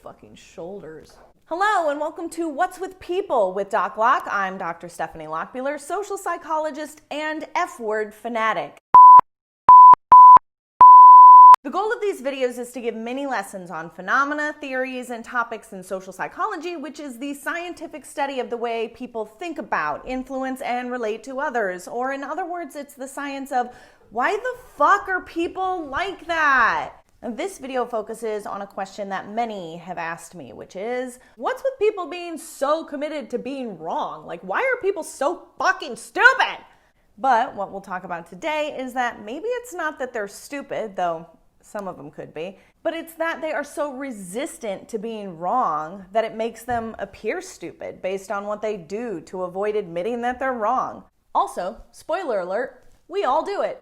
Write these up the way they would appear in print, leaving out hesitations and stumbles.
fucking shoulders. Hello and welcome to What's with People with Doc Locke. I'm Dr. Stephanie Lockmuller, social psychologist and F-word fanatic. The goal of these videos is to give many lessons on phenomena, theories, and topics in social psychology, which is the scientific study of the way people think about, influence, and relate to others. Or in other words, it's the science of why the fuck are people like that? And this video focuses on a question that many have asked me, which is, what's with people being so committed to being wrong? Like, why are people so fucking stupid? But what we'll talk about today is that maybe it's not that they're stupid, though some of them could be, but it's that they are so resistant to being wrong that it makes them appear stupid based on what they do to avoid admitting that they're wrong. Also, spoiler alert, we all do it.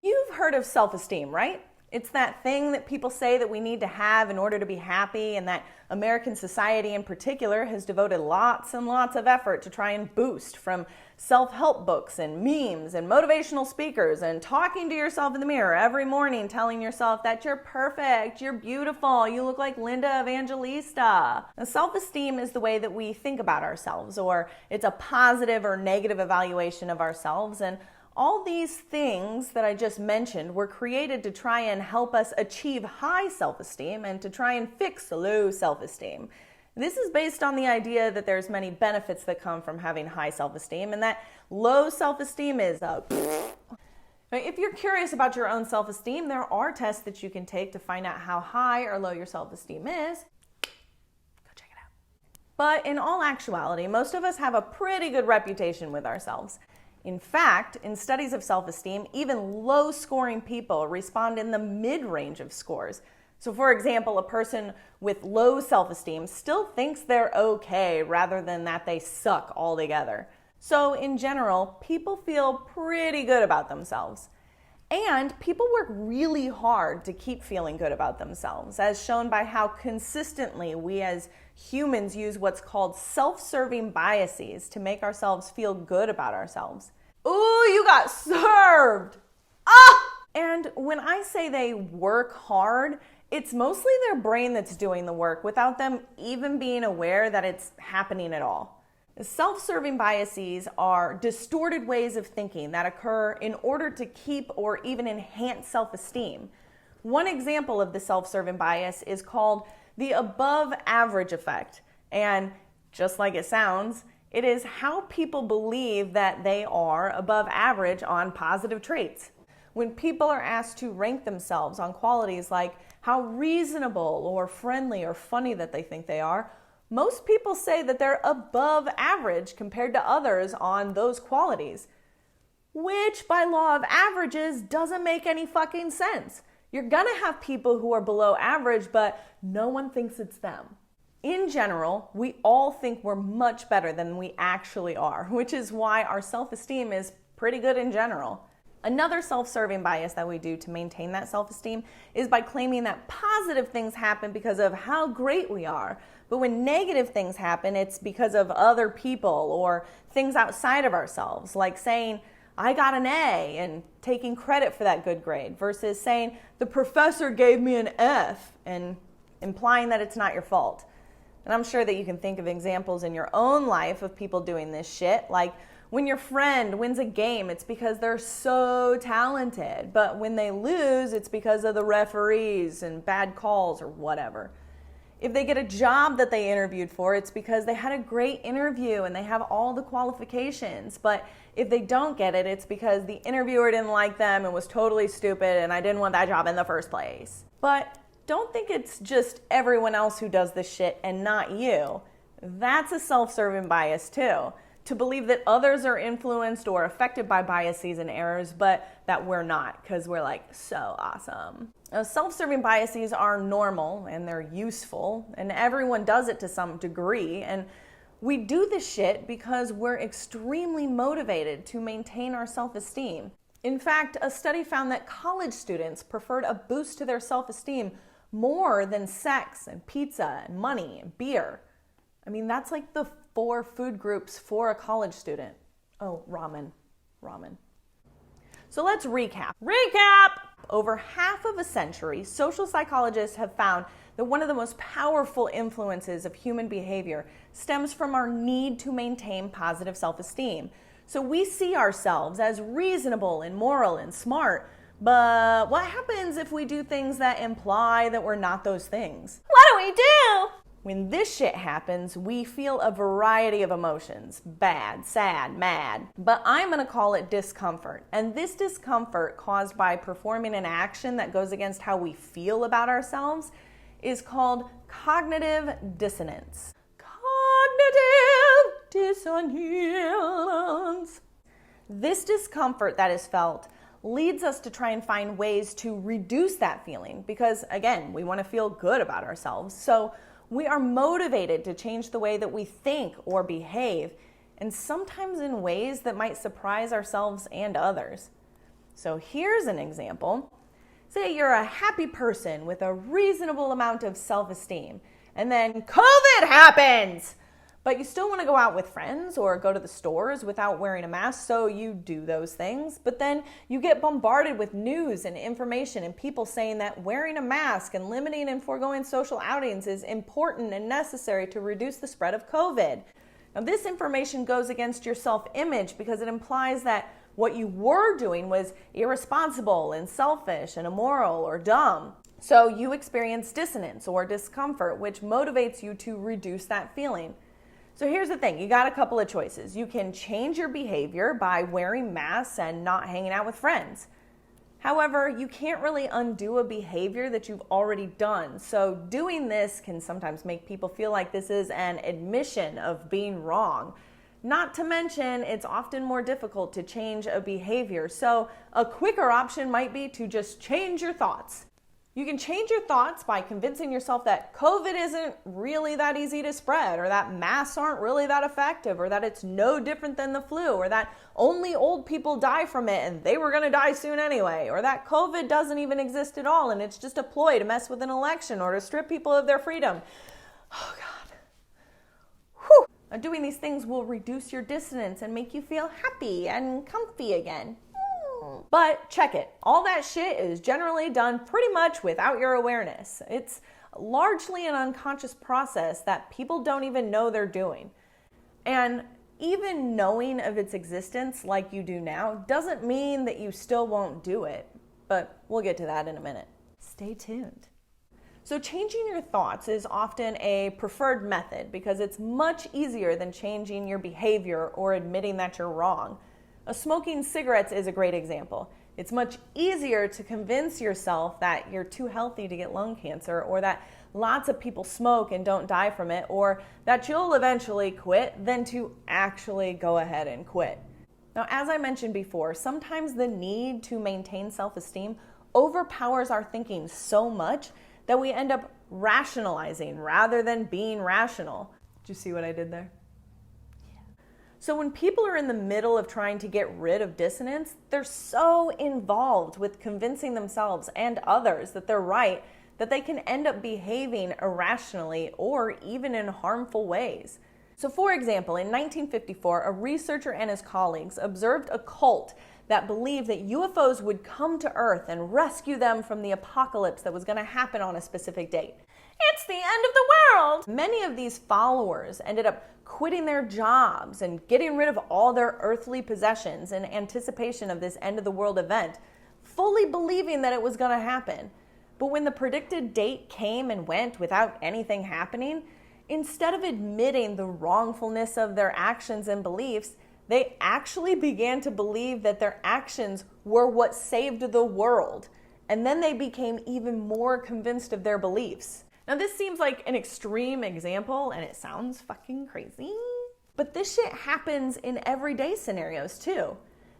You've heard of self-esteem, right? It's that thing that people say that we need to have in order to be happy, and that American society in particular has devoted lots and lots of effort to try and boost, from self-help books and memes and motivational speakers and talking to yourself in the mirror every morning telling yourself that you're perfect, you're beautiful, you look like Linda Evangelista. Now, self-esteem is the way that we think about ourselves, or it's a positive or negative evaluation of ourselves, and all these things that I just mentioned were created to try and help us achieve high self-esteem and to try and fix low self-esteem. This is based on the idea that there's many benefits that come from having high self-esteem, and that low self-esteem is If you're curious about your own self-esteem, there are tests that you can take to find out how high or low your self-esteem is. Go check it out. But in all actuality, most of us have a pretty good reputation with ourselves. In fact, in studies of self-esteem, even low-scoring people respond in the mid-range of scores. So for example, a person with low self-esteem still thinks they're okay rather than that they suck altogether. So in general, people feel pretty good about themselves. And people work really hard to keep feeling good about themselves, as shown by how consistently we as humans use what's called self-serving biases to make ourselves feel good about ourselves. Ooh, you got served! Ah! And when I say they work hard, it's mostly their brain that's doing the work without them even being aware that it's happening at all. Self-serving biases are distorted ways of thinking that occur in order to keep or even enhance self-esteem. One example of the self-serving bias is called the above average effect. And just like it sounds, it is how people believe that they are above average on positive traits. When people are asked to rank themselves on qualities like how reasonable or friendly or funny that they think they are, most people say that they're above average compared to others on those qualities, which by law of averages doesn't make any fucking sense. You're gonna have people who are below average, but no one thinks it's them. In general, we all think we're much better than we actually are, which is why our self-esteem is pretty good in general. Another self-serving bias that we do to maintain that self-esteem is by claiming that positive things happen because of how great we are. But when negative things happen, it's because of other people or things outside of ourselves, like saying, I got an A and taking credit for that good grade, versus saying, the professor gave me an F and implying that it's not your fault. And I'm sure that you can think of examples in your own life of people doing this shit, like when your friend wins a game, it's because they're so talented, but when they lose, it's because of the referees and bad calls or whatever. If they get a job that they interviewed for, it's because they had a great interview and they have all the qualifications. But if they don't get it, it's because the interviewer didn't like them and was totally stupid and I didn't want that job in the first place. But don't think it's just everyone else who does this shit and not you. That's a self-serving bias too. To believe that others are influenced or affected by biases and errors, but that we're not, because we're like so awesome. Now, self-serving biases are normal and they're useful, and everyone does it to some degree, and we do this shit because we're extremely motivated to maintain our self-esteem. In fact, a study found that college students preferred a boost to their self-esteem more than sex and pizza and money and beer. I mean, that's like the 4 food groups for a college student. Oh, ramen. So let's recap. Over half of a century, social psychologists have found that one of the most powerful influences of human behavior stems from our need to maintain positive self-esteem. So we see ourselves as reasonable and moral and smart, but what happens if we do things that imply that we're not those things? What do we do? When this shit happens, we feel a variety of emotions: bad, sad, mad. But I'm gonna call it discomfort. And this discomfort caused by performing an action that goes against how we feel about ourselves is called cognitive dissonance. Cognitive dissonance. This discomfort that is felt leads us to try and find ways to reduce that feeling because, again, we want to feel good about ourselves. So we are motivated to change the way that we think or behave, and sometimes in ways that might surprise ourselves and others. So here's an example. Say you're a happy person with a reasonable amount of self-esteem, and then COVID happens! But you still want to go out with friends or go to the stores without wearing a mask, so you do those things. But then you get bombarded with news and information and people saying that wearing a mask and limiting and foregoing social outings is important and necessary to reduce the spread of COVID. Now, this information goes against your self-image because it implies that what you were doing was irresponsible and selfish and immoral or dumb. So you experience dissonance or discomfort, which motivates you to reduce that feeling. So here's the thing, you got a couple of choices. You can change your behavior by wearing masks and not hanging out with friends. However, you can't really undo a behavior that you've already done. So doing this can sometimes make people feel like this is an admission of being wrong. Not to mention, it's often more difficult to change a behavior. So a quicker option might be to just change your thoughts. You can change your thoughts by convincing yourself that COVID isn't really that easy to spread, or that masks aren't really that effective, or that it's no different than the flu, or that only old people die from it and they were going to die soon anyway, or that COVID doesn't even exist at all and it's just a ploy to mess with an election or to strip people of their freedom. Oh God. Whew. Now, doing these things will reduce your dissonance and make you feel happy and comfy again. But check it, all that shit is generally done pretty much without your awareness. It's largely an unconscious process that people don't even know they're doing. And even knowing of its existence like you do now doesn't mean that you still won't do it. But we'll get to that in a minute. Stay tuned. So changing your thoughts is often a preferred method because it's much easier than changing your behavior or admitting that you're wrong. Smoking cigarettes is a great example. It's much easier to convince yourself that you're too healthy to get lung cancer, or that lots of people smoke and don't die from it, or that you'll eventually quit than to actually go ahead and quit. Now, as I mentioned before, sometimes the need to maintain self-esteem overpowers our thinking so much that we end up rationalizing rather than being rational. Did you see what I did there? So when people are in the middle of trying to get rid of dissonance, they're so involved with convincing themselves and others that they're right that they can end up behaving irrationally or even in harmful ways. So for example, in 1954, a researcher and his colleagues observed a cult that believed that UFOs would come to Earth and rescue them from the apocalypse that was going to happen on a specific date. It's the end of the world! Many of these followers ended up quitting their jobs and getting rid of all their earthly possessions in anticipation of this end of the world event, fully believing that it was going to happen. But when the predicted date came and went without anything happening, instead of admitting the wrongfulness of their actions and beliefs, they actually began to believe that their actions were what saved the world. And then they became even more convinced of their beliefs. Now, this seems like an extreme example, and it sounds fucking crazy, but this shit happens in everyday scenarios too.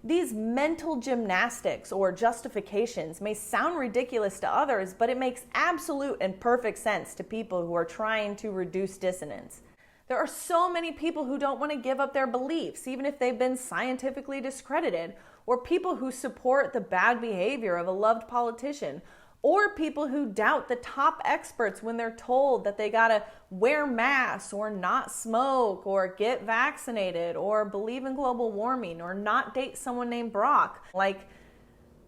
These mental gymnastics or justifications may sound ridiculous to others, but it makes absolute and perfect sense to people who are trying to reduce dissonance. There are so many people who don't want to give up their beliefs, even if they've been scientifically discredited, or people who support the bad behavior of a loved politician, Or people who doubt the top experts when they're told that they gotta wear masks or not smoke or get vaccinated or believe in global warming or not date someone named Brock. Like,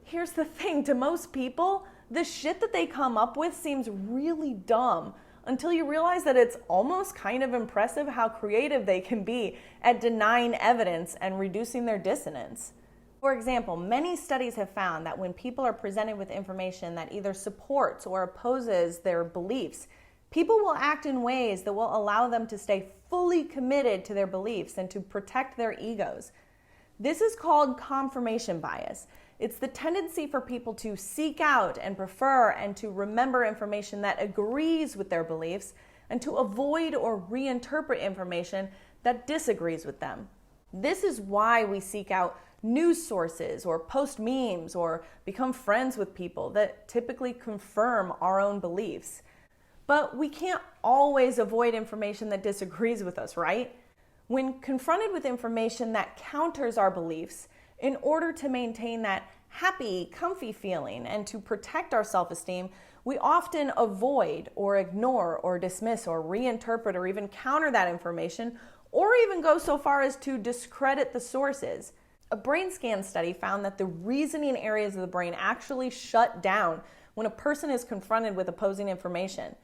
here's the thing, to most people, the shit that they come up with seems really dumb until you realize that it's almost kind of impressive how creative they can be at denying evidence and reducing their dissonance. For example, many studies have found that when people are presented with information that either supports or opposes their beliefs, people will act in ways that will allow them to stay fully committed to their beliefs and to protect their egos. This is called confirmation bias. It's the tendency for people to seek out and prefer and to remember information that agrees with their beliefs and to avoid or reinterpret information that disagrees with them. This is why we seek out news sources or post memes or become friends with people that typically confirm our own beliefs. But we can't always avoid information that disagrees with us, right? When confronted with information that counters our beliefs, in order to maintain that happy, comfy feeling and to protect our self-esteem, we often avoid or ignore or dismiss or reinterpret or even counter that information, or even go so far as to discredit the sources. A brain scan study found that the reasoning areas of the brain actually shut down when a person is confronted with opposing information.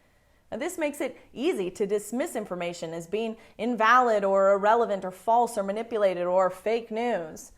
Now, this makes it easy to dismiss information as being invalid or irrelevant or false or manipulated or fake news.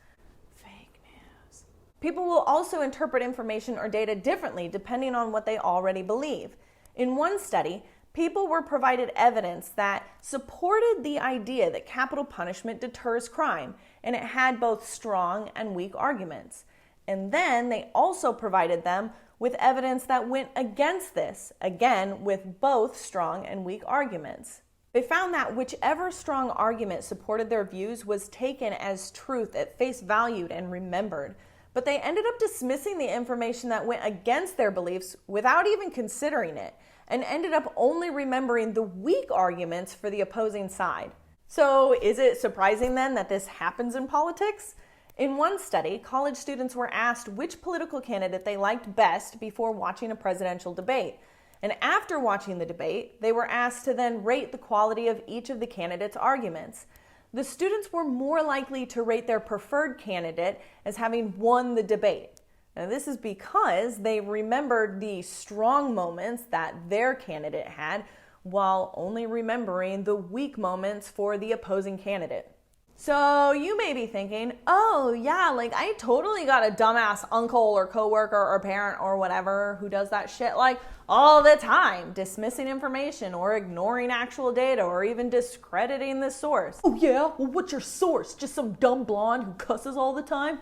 People will also interpret information or data differently depending on what they already believe. In one study, people were provided evidence that supported the idea that capital punishment deters crime, and it had both strong and weak arguments. And then they also provided them with evidence that went against this, again with both strong and weak arguments. They found that whichever strong argument supported their views was taken as truth at face value and remembered. But they ended up dismissing the information that went against their beliefs without even considering it, and ended up only remembering the weak arguments for the opposing side. So is it surprising then that this happens in politics? In one study, college students were asked which political candidate they liked best before watching a presidential debate. And after watching the debate, they were asked to then rate the quality of each of the candidates' arguments. The students were more likely to rate their preferred candidate as having won the debate. Now, this is because they remembered the strong moments that their candidate had while only remembering the weak moments for the opposing candidate. So you may be thinking, oh yeah, like I totally got a dumbass uncle or coworker or parent or whatever who does that shit like all the time, dismissing information or ignoring actual data or even discrediting the source. Oh yeah? Well, what's your source? Just some dumb blonde who cusses all the time?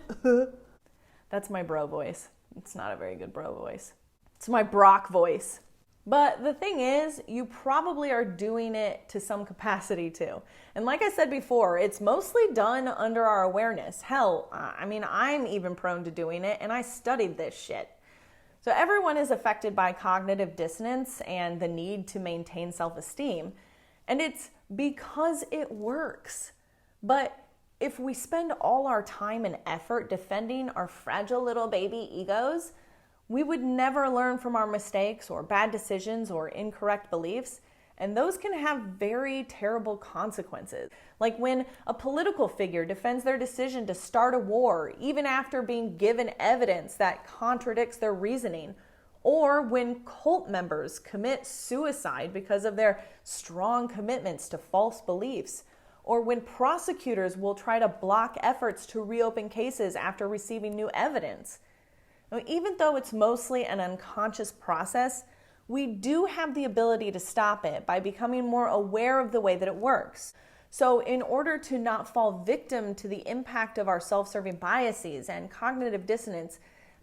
That's my bro voice. It's not a very good bro voice. It's my Brock voice. But the thing is, you probably are doing it to some capacity too. And like I said before, it's mostly done under our awareness. Hell, I'm even prone to doing it, and I studied this shit. So everyone is affected by cognitive dissonance and the need to maintain self-esteem, and it's because it works. But if we spend all our time and effort defending our fragile little baby egos, we would never learn from our mistakes or bad decisions or incorrect beliefs, and those can have very terrible consequences. Like when a political figure defends their decision to start a war even after being given evidence that contradicts their reasoning, or when cult members commit suicide because of their strong commitments to false beliefs, or when prosecutors will try to block efforts to reopen cases after receiving new evidence. Now, even though it's mostly an unconscious process, we do have the ability to stop it by becoming more aware of the way that it works. So in order to not fall victim to the impact of our self-serving biases and cognitive dissonance,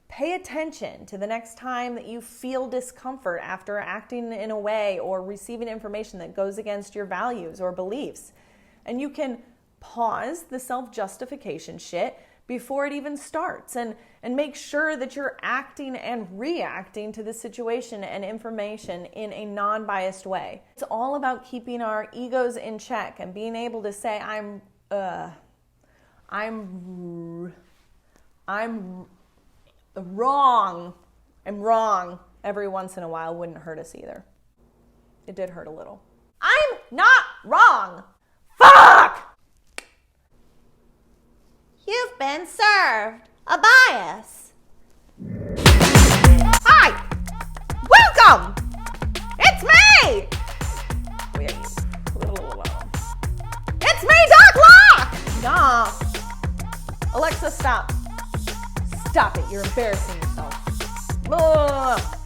pay attention to the next time that you feel discomfort after acting in a way or receiving information that goes against your values or beliefs. And you can pause the self-justification shit before it even starts and make sure that you're acting and reacting to the situation and information in a non-biased way. It's all about keeping our egos in check and being able to say, I'm wrong. I'm wrong. every once in a while wouldn't hurt us either. It did hurt a little. I'm not wrong. Fuck! You've been served a bias. Hi! Welcome! It's me! It's me, Doc Locke! Nah. Alexa, stop. Stop it. You're embarrassing yourself. Ugh.